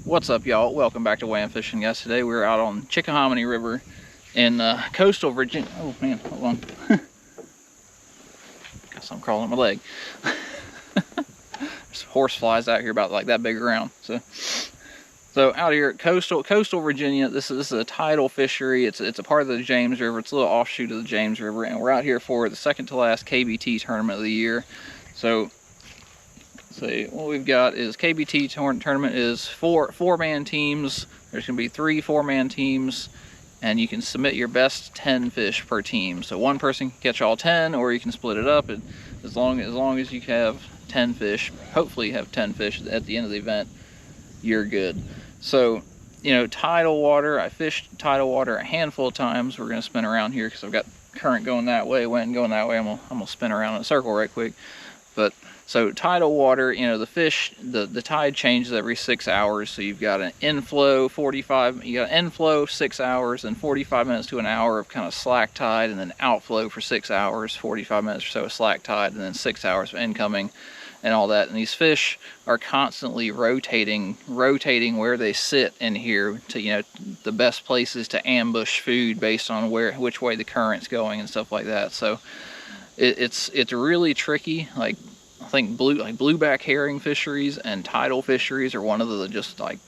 What's up, y'all? Welcome back to Wham Fishing, guys. Today we're out on Chickahominy River in coastal Virginia. Oh man, hold on. Got something crawling on my leg. There's horse flies out here about like that big around. So out here at coastal Virginia, this is a tidal fishery. It's a part of the James River. It's a little offshoot of the James River, and we're out here for the second to last KBT tournament of the year. So what we've got is KBT tournament is four-man teams. There's going to be 3 4-man teams, and you can submit your best 10 fish per team. So one person can catch all 10, or you can split it up. And as long as you have 10 fish, hopefully you have 10 fish at the end of the event, you're good. So, you know, tidal water, I fished tidal water a handful of times. We're going to spin around here because I've got current going that way, wind going that way. I'm gonna spin around in a circle right quick. But so tidal water, you know, the fish, the tide changes every 6 hours. So you've got an inflow 6 hours and 45 minutes to an hour of kind of slack tide, and then outflow for 6 hours, 45 minutes or so of slack tide, and then 6 hours of incoming and all that. And these fish are constantly rotating where they sit in here to, you know, the best places to ambush food based on which way the current's going and stuff like that. So it's really tricky. Like, I think blueback herring fisheries and tidal fisheries are one of the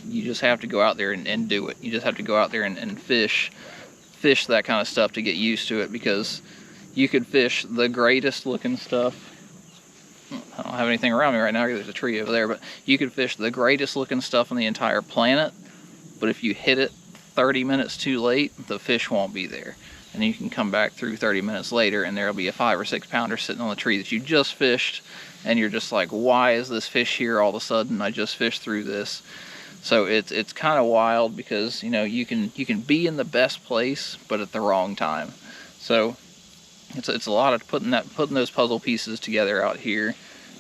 you just have to go out there and do it. You just have to go out there and fish that kind of stuff to get used to it, because you could fish the greatest looking stuff. I don't have anything around me right now, there's a tree over there, but you could fish the greatest looking stuff on the entire planet, but if you hit it 30 minutes too late, the fish won't be there. And you can come back through 30 minutes later and there'll be a 5 or 6 pounder sitting on the tree that you just fished, and you're just like, why is this fish here all of a sudden? I just fished through this. So it's kind of wild, because, you know, you can be in the best place but at the wrong time. So it's a lot of putting those puzzle pieces together out here.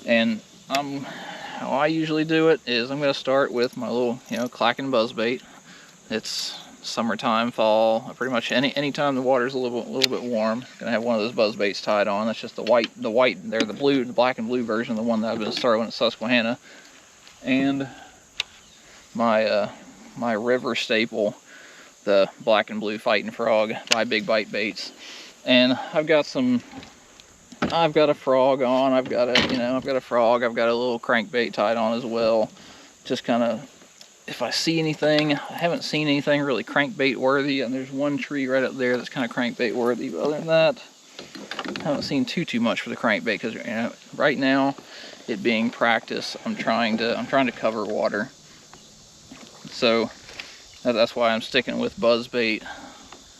And how I usually do it is I'm going to start with my little, you know, clacking buzzbait. It's summertime, fall, pretty much any time the water's a little bit warm. Gonna have one of those buzz baits tied on. That's just the white. They're the black and blue version of the one that I've been throwing at Susquehanna, and my my river staple, the black and blue Fighting Frog by Big Bite Baits. And I've got a frog on. I've got a frog. I've got a little crankbait tied on as well. Just kind of, if I see anything, I haven't seen anything really crankbait worthy, and there's one tree right up there that's kind of crankbait worthy, but other than that, I haven't seen too much for the crankbait, because, you know, right now, it being practice, I'm trying to cover water. So that's why I'm sticking with buzzbait.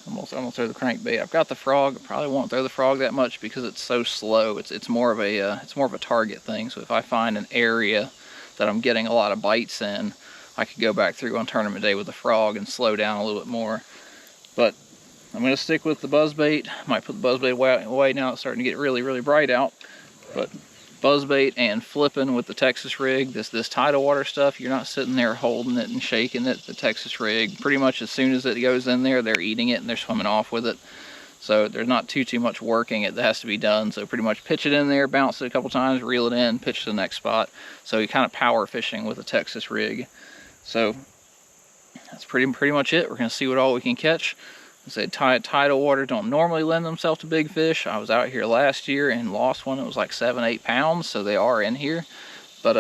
I'm gonna throw the crankbait. I've got the frog. I probably won't throw the frog that much because it's so slow. It's more of a target thing. So if I find an area that I'm getting a lot of bites in, I could go back through on tournament day with the frog and slow down a little bit more. But I'm going to stick with the buzzbait. Might put the buzzbait away now. It's starting to get really bright out. But buzzbait and flipping with the Texas rig. This tidal water stuff, you're not sitting there holding it and shaking it. The Texas rig, pretty much as soon as it goes in there, they're eating it and they're swimming off with it. So there's not too much working that has to be done. So pretty much pitch it in there, bounce it a couple times, reel it in, pitch to the next spot. So you're kind of power fishing with a Texas rig. So that's pretty much it. We're going to see what all we can catch. I said tidal water don't normally lend themselves to big fish. I was out here last year and lost one. It was like 7-8 pounds, so they are in here. But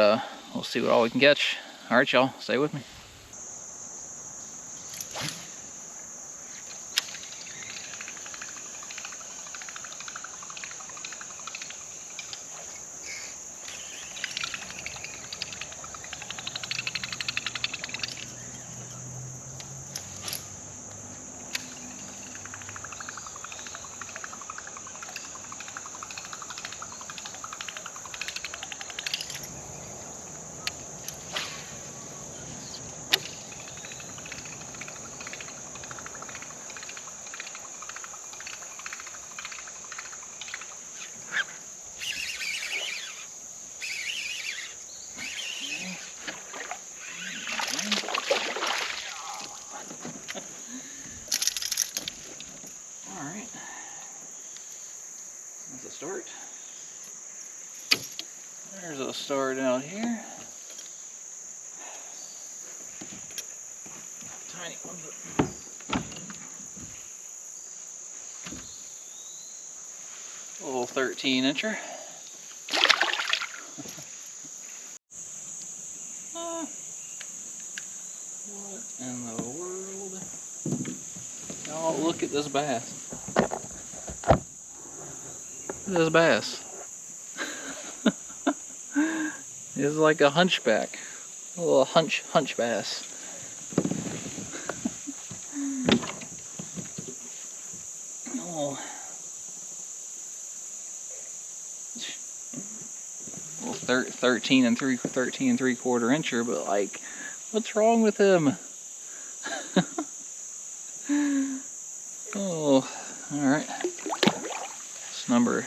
we'll see what all we can catch. All right, y'all, stay with me. tiny one, but a little 13-incher. What in the world? Y'all, look at this bass. Look at this bass. It's like a hunchback. A little hunch bass. Oh. Well, 13 and 3/4 incher, but like, what's wrong with him? Oh, all right. It's number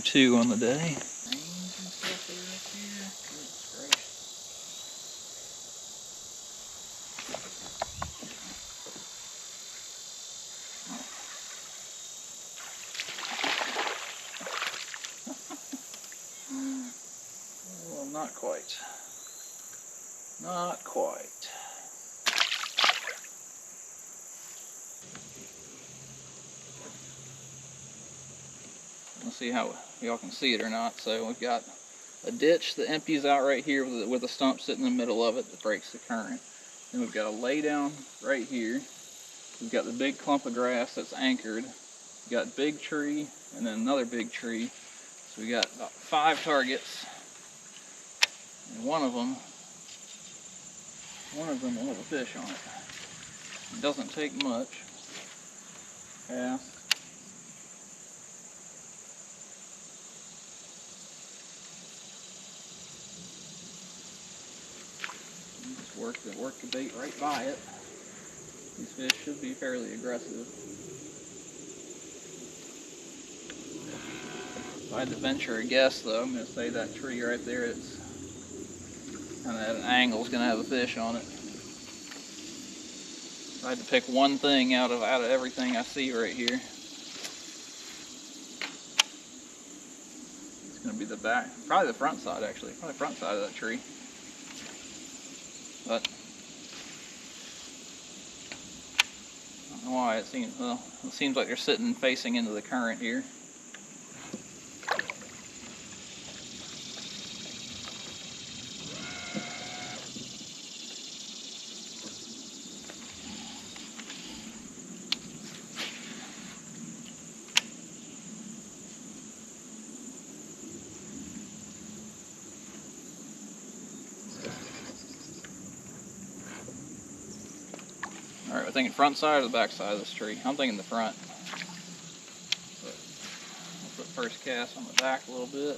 2 on the day. Well, not quite. Not quite. Let's see how y'all can see it or not. So we've got a ditch that empties out right here with a stump sitting in the middle of it that breaks the current. Then we've got a lay down right here. We've got the big clump of grass that's anchored. We've got big tree and then another big tree. So we got about 5 targets. And one of them will have a fish on it. It doesn't take much. Yeah. Just work the bait right by it. These fish should be fairly aggressive. If I had to venture a guess though, I'm going to say that tree right there, it's kind of at an angle, is going to have a fish on it. If I had to pick one thing out of everything I see right here, it's going to be the back, probably the front side actually, probably the front side of that tree. But I don't know why it seems like they're sitting facing into the current here. Alright, we're thinking front side or the back side of this tree? I'm thinking the front. But I'll put first cast on the back a little bit.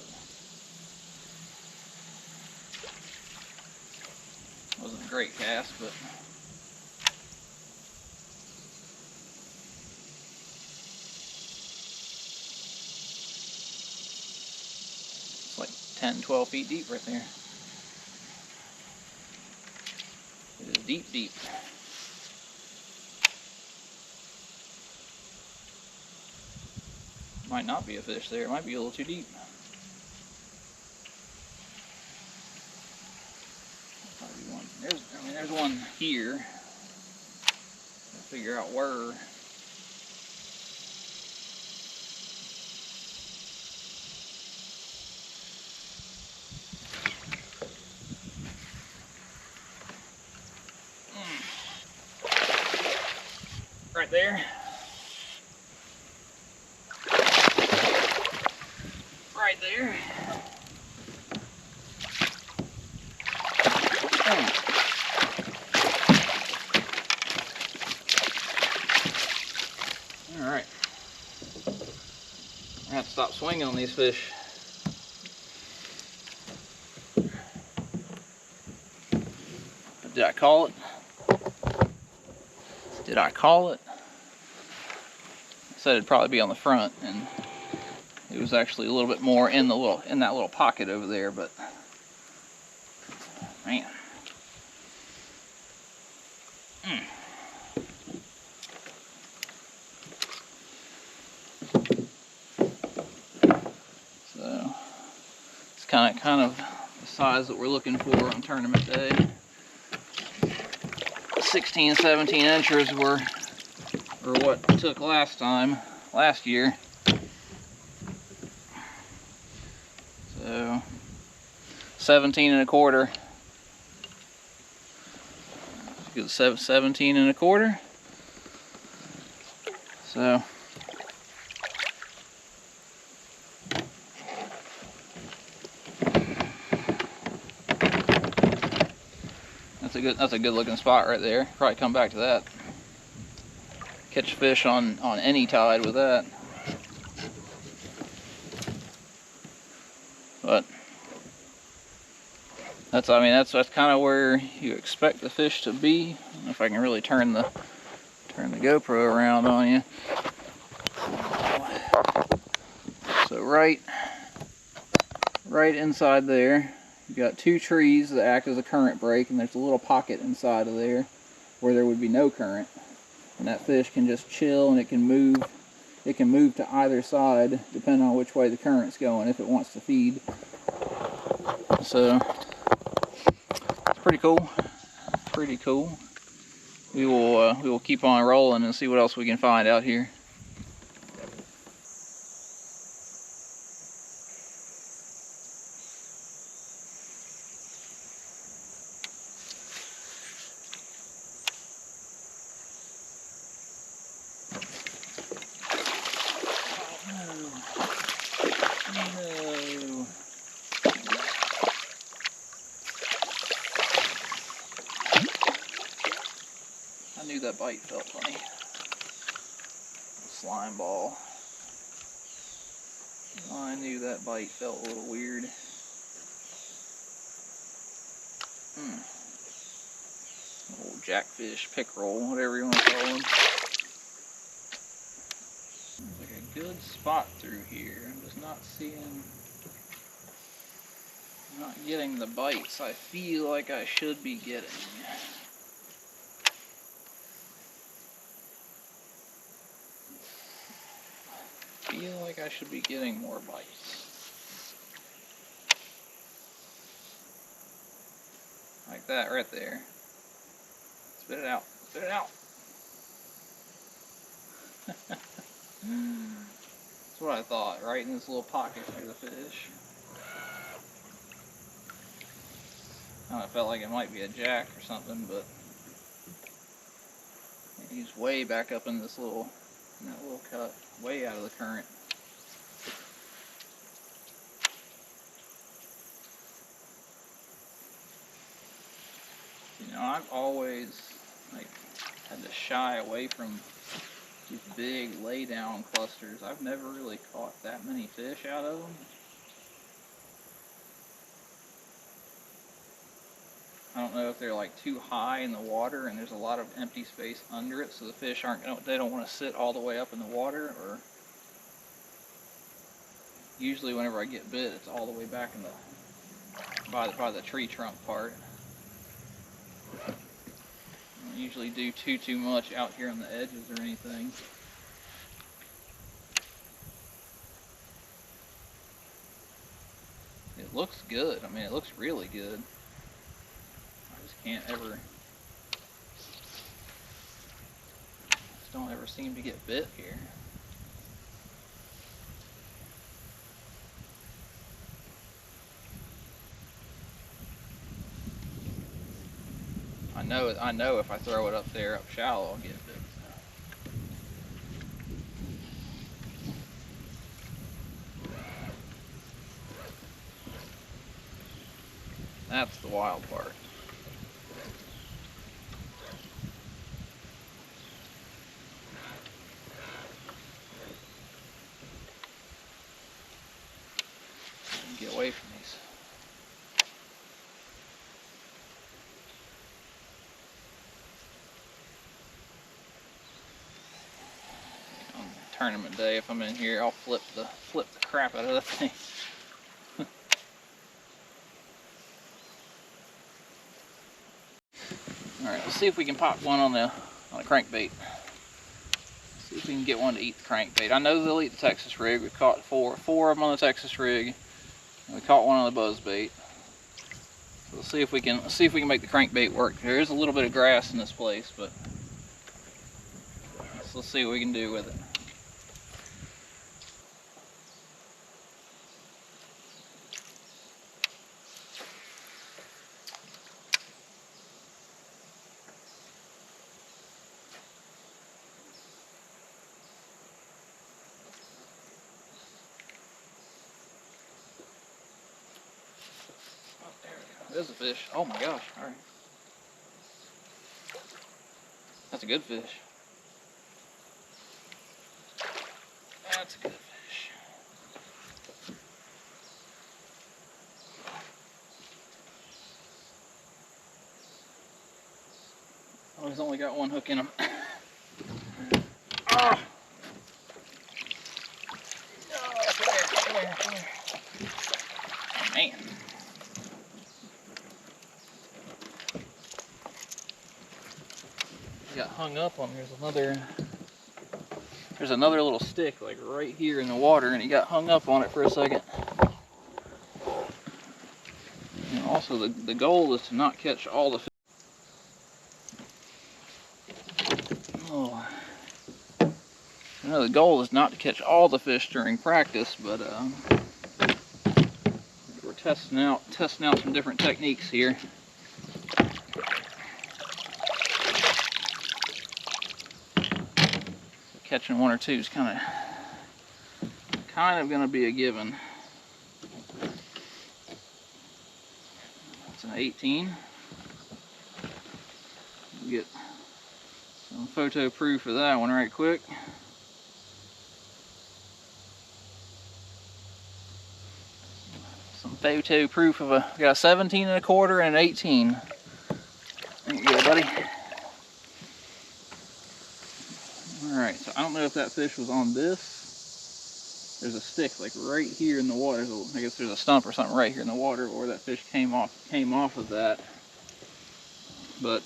Wasn't a great cast, but it's like 10, 12 feet deep right there. It is deep, deep. Might not be a fish there. It might be a little too deep. Probably one. There's one here. I'll figure out where. Right there. Right there. Alright. I have to stop swinging on these fish. Did I call it? Did I call it? I said it'd probably be on the front, and it was actually a little bit more in that little pocket over there, but man. So it's kind of the size that we're looking for on tournament day. 16, 17 inches were what took last year. So 17 and a quarter. Good, 17 and a quarter. So that's a good looking spot right there. Probably come back to that. Catch fish on any tide with that. But that's kind of where you expect the fish to be. I don't know if I can really turn the GoPro around on you. So right inside there, you got two trees that act as a current break, and there's a little pocket inside of there where there would be no current, and that fish can just chill, and it can move to either side depending on which way the current's going if it wants to feed. So it's pretty cool. We will keep on rolling and see what else we can find out here. I knew that bite felt funny. Slime ball. I knew that bite felt a little weird. Old jackfish, pickerel, whatever you want to call them. Looks like a good spot through here. I'm just not getting the bites I feel like I should be getting. Feel like I should be getting more bites. Like that right there. Spit it out. Spit it out. That's what I thought, right in this little pocket for the fish. I felt like it might be a jack or something, but he's way back up in that little cut, way out of the current. You know, I've always had to shy away from these big lay-down clusters. I've never really caught that many fish out of them. I don't know if they're like too high in the water and there's a lot of empty space under it, so the fish they don't want to sit all the way up in the water, or usually whenever I get bit, it's all the way back in by the tree trunk part. I don't usually do too much out here on the edges or anything. It looks good. I mean, it looks really good. Just don't ever seem to get bit here. I know if I throw it up there, up shallow, I'll get bit. That's the wild part. Get away from these. On tournament day, if I'm in here, I'll flip the crap out of the thing. All right, let's see if we can pop one on a crankbait. See if we can get one to eat the crankbait. I know they'll eat the Texas rig. We caught four of them on the Texas rig. And we caught one on the buzzbait. So let's see if we can make the crankbait work. There is a little bit of grass in this place, but let's see what we can do with it. There's a fish. Oh my gosh. All right. That's a good fish. That's a good fish. Oh, he's only got one hook in him. Oh. Come here. Man. He got hung up on. There's another little stick like right here in the water, and he got hung up on it for a second. And also the goal is to not catch all the fish. Oh. I know the goal is not to catch all the fish during practice, but we're testing out some different techniques here. Catching one or two is kind of going to be a given. That's an 18. We'll get some photo proof of that one right quick. Some photo proof of we got a 17 and a quarter and an 18. There you go, buddy. Alright, so I don't know if that fish was on this. There's a stick like right here in the water. I guess there's a stump or something right here in the water, or that fish came off of that. But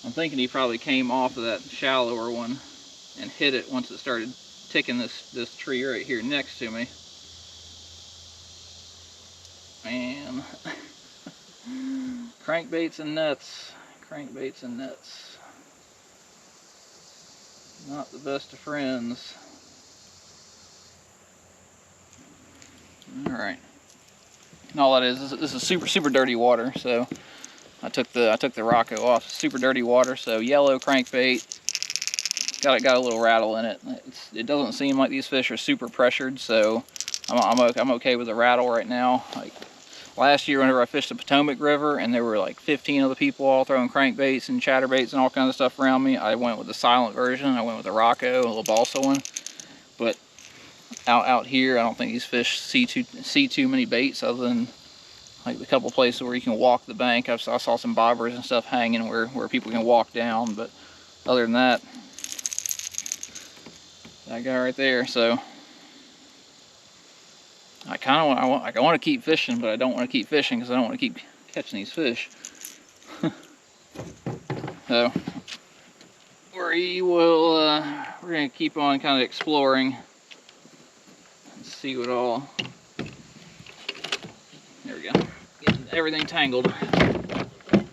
I'm thinking he probably came off of that shallower one and hit it once it started ticking this tree right here next to me. Man. Crankbaits and nets. Crankbaits and nets. Not the best of friends. Alright. And all that is this is super dirty water, so I took the Rocco off. Super dirty water, so yellow crankbait. Got a little rattle in it. It doesn't seem like these fish are super pressured, so I'm okay with the rattle right now. Like last year, whenever I fished the Potomac River, and there were like 15 other people all throwing crankbaits and chatterbaits and all kinds of stuff around me, I went with the silent version. I went with the Rocco, a little balsa one. But out here, I don't think these fish see too many baits, other than like a couple places where you can walk the bank. I saw some bobbers and stuff hanging where people can walk down, but other than that, that guy right there. So I kind of want to keep fishing, but I don't want to keep fishing because I don't want to keep catching these fish. So we're gonna keep on kind of exploring and see what all. There we go. Getting everything tangled. I'm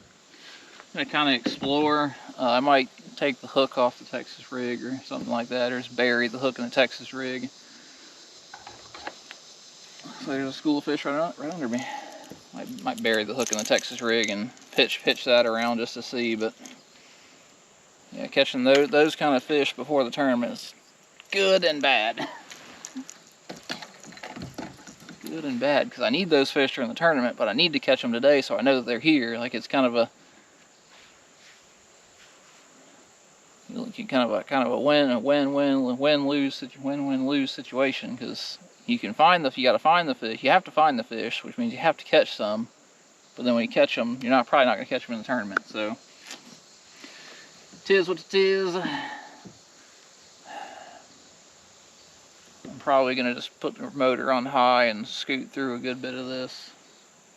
gonna kind of explore. I might take the hook off the Texas rig or something like that, or just bury the hook in the Texas rig. So there's a school of fish right under me. Might bury the hook in the Texas rig and pitch that around just to see. But yeah, catching those kind of fish before the tournament is good and bad. Good and bad, because I need those fish during the tournament, but I need to catch them today so I know that they're here. Like it's kind of a win-lose situation, because you gotta find the fish. You have to find the fish, which means you have to catch some. But then when you catch them, you're probably not gonna catch them in the tournament. So, tis what it is. I'm probably gonna just put the motor on high and scoot through a good bit of this.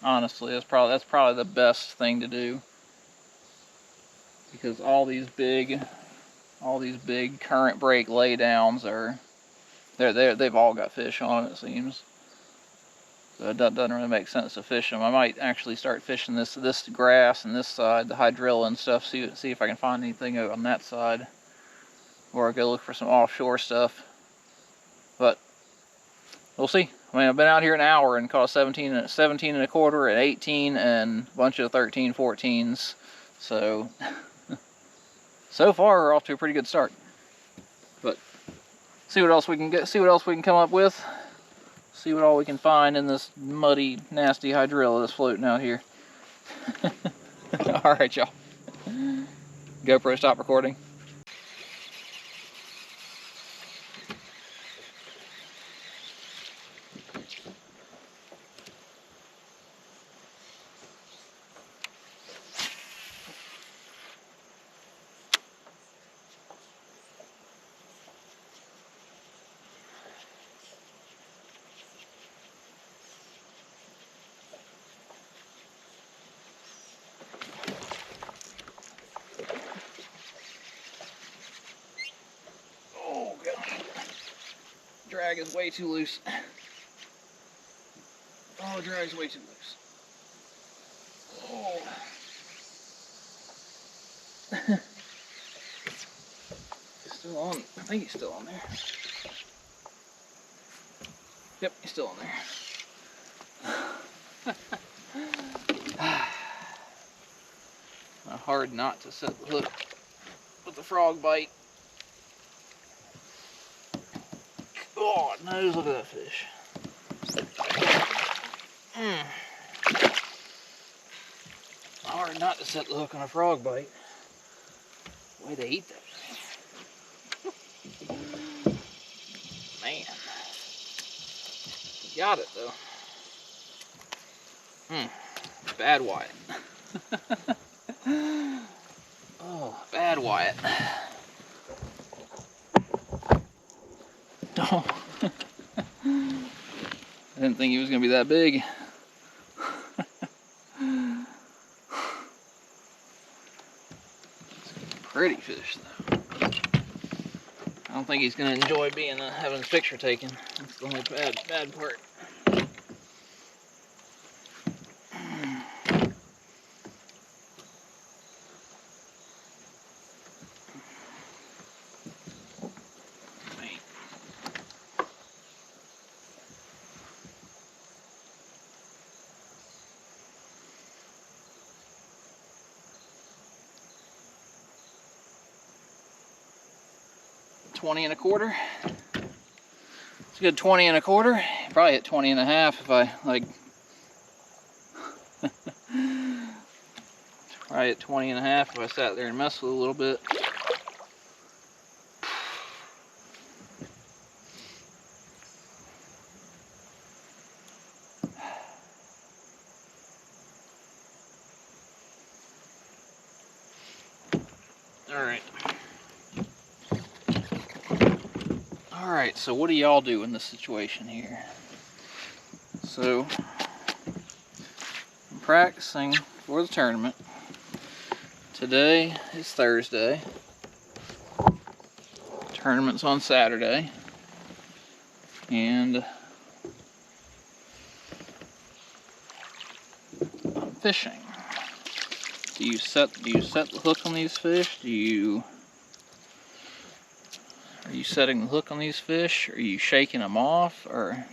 Honestly, that's probably the best thing to do, because all these big current break laydowns they've all got fish on it, it seems. So it doesn't really make sense to fish them. I might actually start fishing this grass and this side, the hydrilla and stuff, see if I can find anything on that side. Or I go look for some offshore stuff. But we'll see. I mean, I've been out here an hour and caught 17 and a quarter and 18 and a bunch of 13, 14s. So, so far we're off to a pretty good start. But see what else we can get. See what else we can come up with. See what all we can find in this muddy, nasty hydrilla that's floating out here. All right, y'all. GoPro, stop recording. Drag is way too loose. Oh, the drag is way too loose. Oh. Still on. I think he's still on there. Yep, he's still on there. Hard not to set the hook with the frog bite. God knows, look at that fish. Hard not to set the hook on a frog bite. The way they eat that thing. Man. Got it though. Bad Wyatt. Oh, bad Wyatt. Oh. I didn't think he was going to be that big. Pretty fish though. I don't think he's going to enjoy being having his picture taken. That's the only bad part. $20 and a quarter. It's a good 20 and a quarter. Probably hit 20 and a half if I like. Probably hit 20 and a half if I sat there and messed with it a little bit. Alright, so what do y'all do in this situation here? So, I'm practicing for the tournament. Today is Thursday. Tournament's on Saturday. And I'm fishing. Do you set the hook on these fish? Are you setting the hook on these fish? Are you shaking them off? Or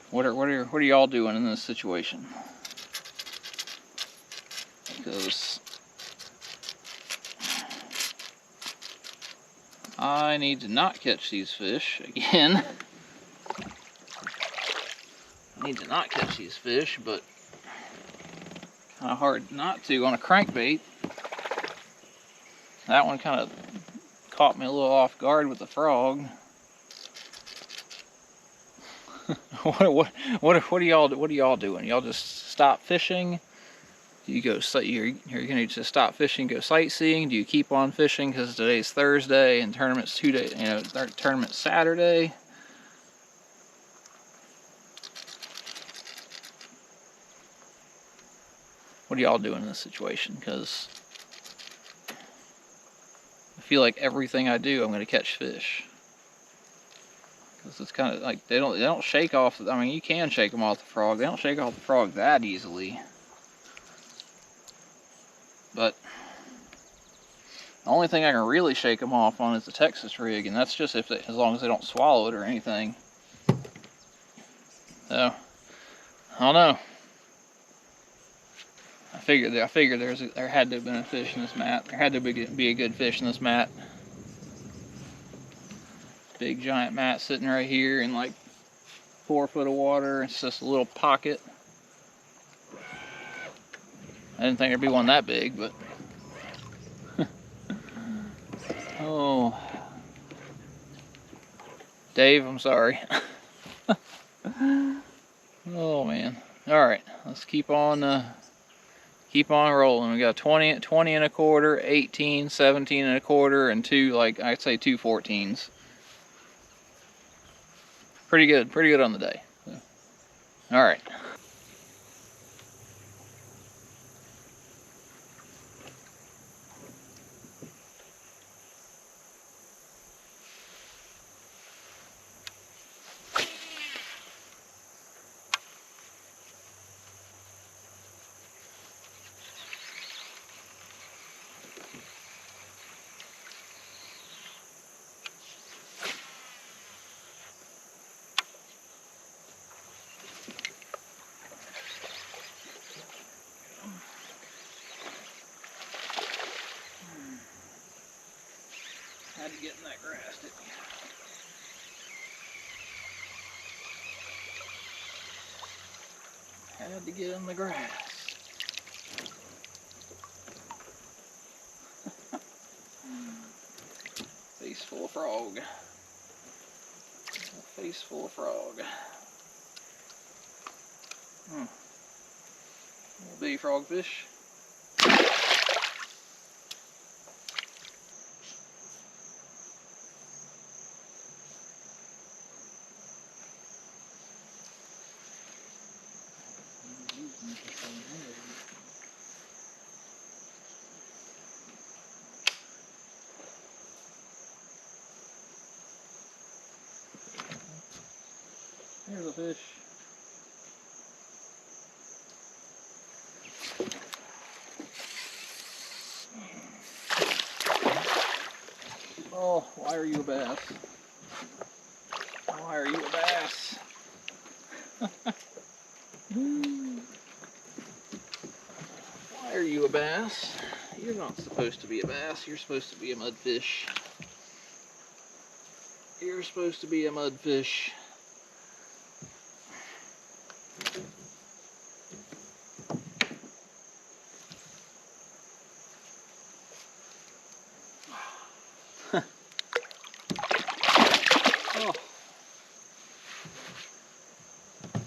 what are y'all doing in this situation? Because I need to not catch these fish again. I need to not catch these fish, but kind of hard not to on a crankbait. That one kind of caught me a little off guard with the frog. What are y'all doing? Y'all just stop fishing? Do you go you're gonna just stop fishing, go sightseeing? Do you keep on fishing because today's Thursday and tournament's 2 days? You know, tournament's Saturday. What are y'all doing in this situation? Because I feel like everything I do, I'm going to catch fish. This is kind of like they don't shake off. I mean, you can shake them off the frog. They don't shake off the frog that easily. But the only thing I can really shake them off on is the Texas rig, and that's just if as long as they don't swallow it or anything. So I don't know. I figured there had to have been a fish in this mat. There had to be a good fish in this mat. Big giant mat sitting right here in like 4 foot of water. It's just a little pocket. I didn't think there'd be one that big, but oh, Dave, I'm sorry. Oh man. All right, let's keep on rolling. We got 20 and a quarter, 18, 17 and a quarter, and two, like I'd say, 2 14s. Pretty good on the day. So, all right. Had to get in that grass, didn't you? Had to get in the grass. Face full of frog. Face full of frog. Little bitty frogfish. There's a fish. Oh, why are you a bass? Why are you a bass? Why are you a bass? You're not supposed to be a bass. You're supposed to be a mudfish. You're supposed to be a mudfish. Oh.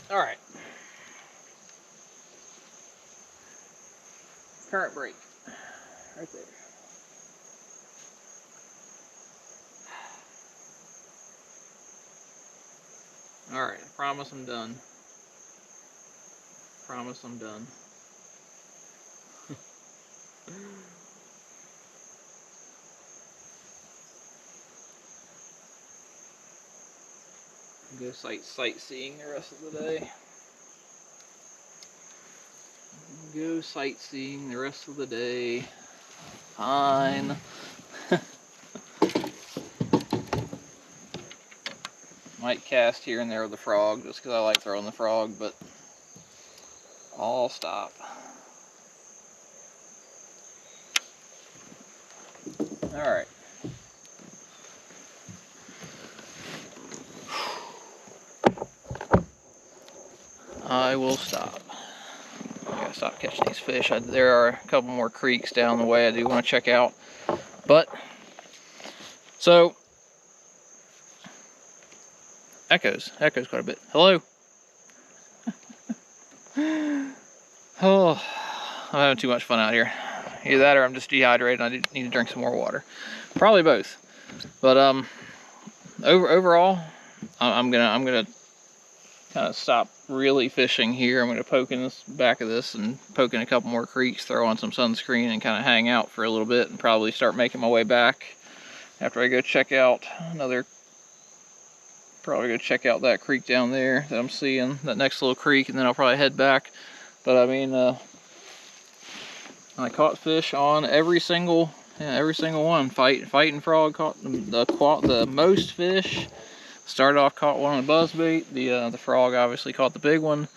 All right. Current break. Right there. All right. I promise I'm done. Promise I'm done. Go sightseeing the rest of the day. Go sightseeing the rest of the day. Fine. Might cast here and there with the frog just because I like throwing the frog, but I'll stop. Alright. I will stop. I gotta stop catching these fish. There are a couple more creeks down the way I do want to check out. But, so, echoes quite a bit. Hello? Oh, I'm having too much fun out here. Either that or I'm just dehydrated and I need to drink some more water. Probably both. But overall, I'm gonna kind of stop really fishing here. I'm gonna poke in this back of this and poke in a couple more creeks, throw on some sunscreen, and kind of hang out for a little bit, and probably start making my way back after I go check out another Probably go check out that creek down there that I'm seeing, that next little creek, and then I'll probably head back. But I mean, I caught fish on every single one. Fighting frog caught the most fish. Started off, caught one on the buzzbait. The frog obviously caught the big one,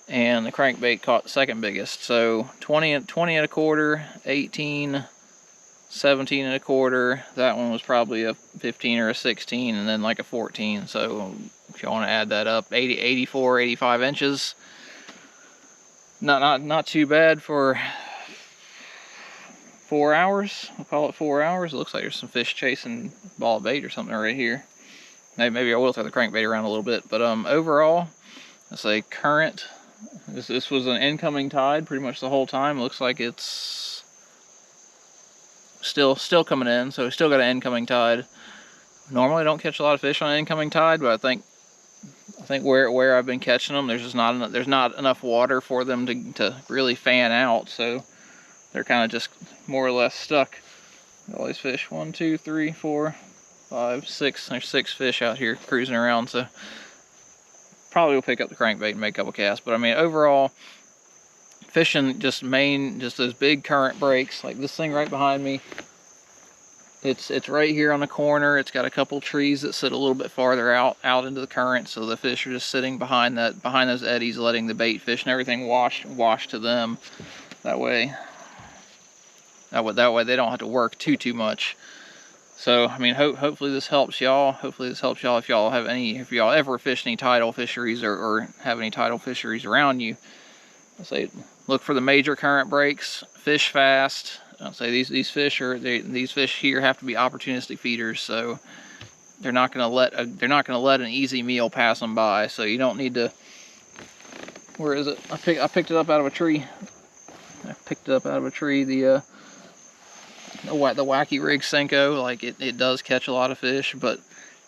and the crankbait caught the second biggest. So 20 and a quarter, 18, 17 and a quarter. That one was probably a 15 or a 16, and then like a 14. So if you want to add that up, 84, 85 inches. Not too bad for 4 hours. I'll call it 4 hours. It looks like there's some fish chasing ball of bait or something right here. Maybe I will throw the crankbait around a little bit, but overall, let's say current. This was an incoming tide pretty much the whole time. It looks like it's still coming in, so we still got an incoming tide. Normally, I don't catch a lot of fish on an incoming tide, but I think where I've been catching them, there's not enough water for them to really fan out, so they're kind of just more or less stuck. All these fish, 1, 2, 3, 4, 5, 6. There's 6 fish out here cruising around, so probably will pick up the crankbait and make a couple casts. But I mean, overall, fishing just those big current breaks, like this thing right behind me. It's right here on the corner. It's got a couple trees that sit a little bit farther out into the current, so the fish are just sitting behind those eddies, letting the bait fish and everything wash to them. That way they don't have to work too much. So I mean, hopefully this helps y'all. Hopefully this helps y'all if y'all ever fish any tidal fisheries or have any tidal fisheries around you. I say look for the major current breaks, fish fast. I'll say these fish here have to be opportunistic feeders, so they're not going to let an easy meal pass them by. So you don't need to. Where is it? I picked it up out of a tree. The wacky rig Senko, like it does catch a lot of fish, but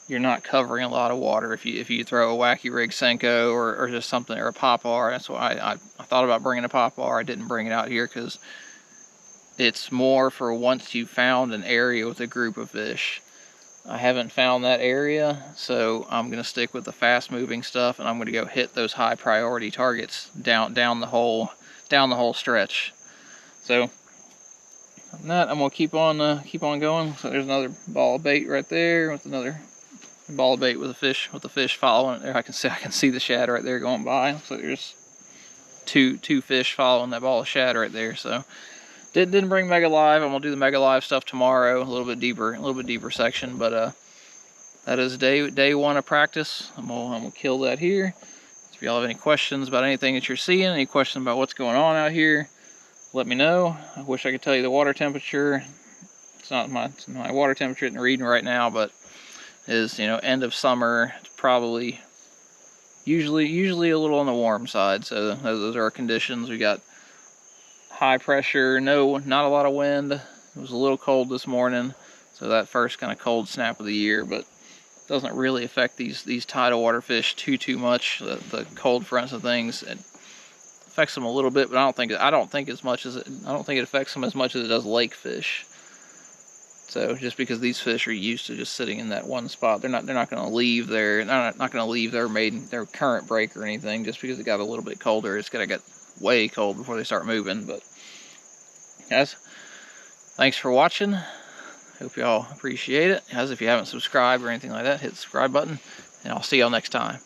you're not covering a lot of water if you throw a wacky rig Senko or just something, or a poplar. That's why I thought about bringing a poplar. I didn't bring it out here because it's more for once you found an area with a group of fish. I haven't found that area, so I'm gonna stick with the fast moving stuff, and I'm gonna go hit those high priority targets down the whole stretch. So on that, I'm gonna keep on going. So there's another ball of bait right there with another ball of bait with the fish following it there. I can see the shad right there going by. So there's two fish following that ball of shad right there. So didn't bring Mega Live. I'm gonna do the Mega Live stuff tomorrow, a little bit deeper section. But that is day 1 of practice. I'm gonna kill that here. So if y'all have any questions about anything that you're seeing, any questions about what's going on out here, let me know. I wish I could tell you the water temperature. It's not my water temperature isn't reading right now, but is end of summer. It's probably usually a little on the warm side. So those are our conditions. We got high pressure, not a lot of wind. It was a little cold this morning, so that first kind of cold snap of the year, but doesn't really affect these tidal water fish too much. The cold fronts and things, it affects them a little bit, but I don't think it affects them as much as it does lake fish. So just because these fish are used to just sitting in that one spot, they're not going to leave their current break or anything just because it got a little bit colder. It's got to get way cold before they start moving. But guys, thanks for watching. Hope y'all appreciate it. Guys, if you haven't subscribed or anything like that, hit the subscribe button, and I'll see y'all next time.